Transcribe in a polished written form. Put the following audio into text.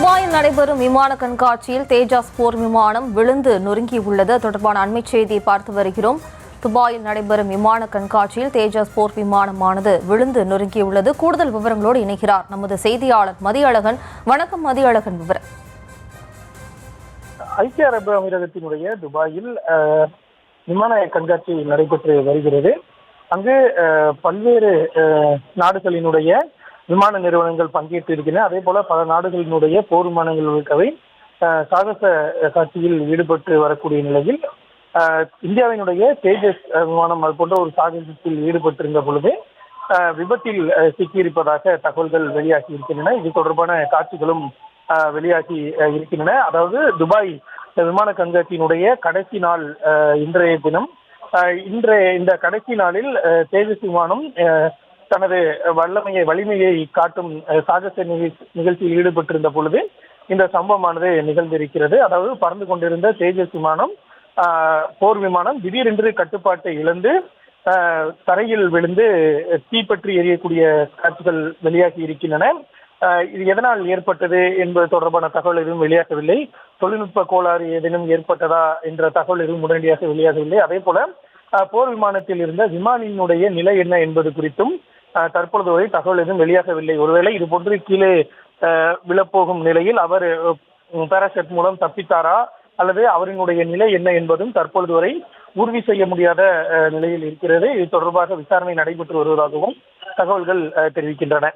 துபாயில் நடைபெறும் விமான கண்காட்சியில் தேஜாஸ் போர் விமானம் விழுந்து நொறுங்கியுள்ளது தொடர்பான அண்மை செய்தியை பார்த்து வருகிறோம். துபாயில் நடைபெறும் விமான கண்காட்சியில் தேஜாஸ் போர் விமானமானது விழுந்து நொறுங்கியுள்ளது. கூடுதல் விவரங்களோடு இணைகிறார் நமது செய்தியாளர் மதியழகன். வணக்கம் மதியழகன், விவரம். ஐக்கிய அரபு அமீரகத்தினுடைய துபாயில் விமான கண்காட்சி நடைபெற்று வருகிறது. அங்கு பல்வேறு நாடுகளினுடைய விமான நிறுவனங்கள் பங்கேற்று இருக்கின்றன. அதே போல பல நாடுகளினுடைய போர் விமானங்கள் உள்ளிட்டவை சாகச காட்சியில் ஈடுபட்டு வரக்கூடிய நிலையில் இந்தியாவினுடைய தேஜஸ் விமானம் அது போன்ற ஒரு சாகசத்தில் ஈடுபட்டிருந்த பொழுது விபத்தில் சிக்கியிருப்பதாக தகவல்கள் வெளியாகி இருக்கின்றன. இது தொடர்பான காட்சிகளும் வெளியாகி இருக்கின்றன. அதாவது துபாய் விமான கண்காட்சியினுடைய கடைசி நாள் இன்றைய தினம். இந்த கடைசி நாளில் தேஜஸ் விமானம் தனது வலிமையை காட்டும் சாகச நிகழ்ச்சியில் ஈடுபட்டிருந்த பொழுது இந்த சம்பவமானது நிகழ்ந்திருக்கிறது. அதாவது பறந்து கொண்டிருந்த தேஜஸ் விமானம் போர் விமானம் திடீரென்று கட்டுப்பாட்டை இழந்து தரையில் விழுந்து தீப்பற்றி எரியக்கூடிய காட்சிகள் வெளியாகி இருக்கின்றன. இது எதனால் ஏற்பட்டது என்பது தொடர்பான தகவல் எதுவும் வெளியாகவில்லை. தொழில்நுட்ப கோளாறு ஏதேனும் ஏற்பட்டதா என்ற தகவல் எதுவும் உடனடியாக வெளியாகவில்லை. அதே போல போர் விமானத்தில் இருந்த விமானியினுடைய நிலை என்ன என்பது குறித்தும் தற்பொழுது வரை தகவல் எதுவும் வெளியாகவில்லை. ஒருவேளை இது போன்று கீழே விழப்போகும் நிலையில் அவர் பாராசூட் மூலம் தப்பித்தாரா அல்லது அவரினுடைய நிலை என்ன என்பதும் தற்பொழுது வரை உறுதி செய்ய முடியாத நிலையில் இருக்கிறது. இது தொடர்பாக விசாரணை நடைபெற்று வருவதாகவும் தகவல்கள் தெரிவிக்கின்றன.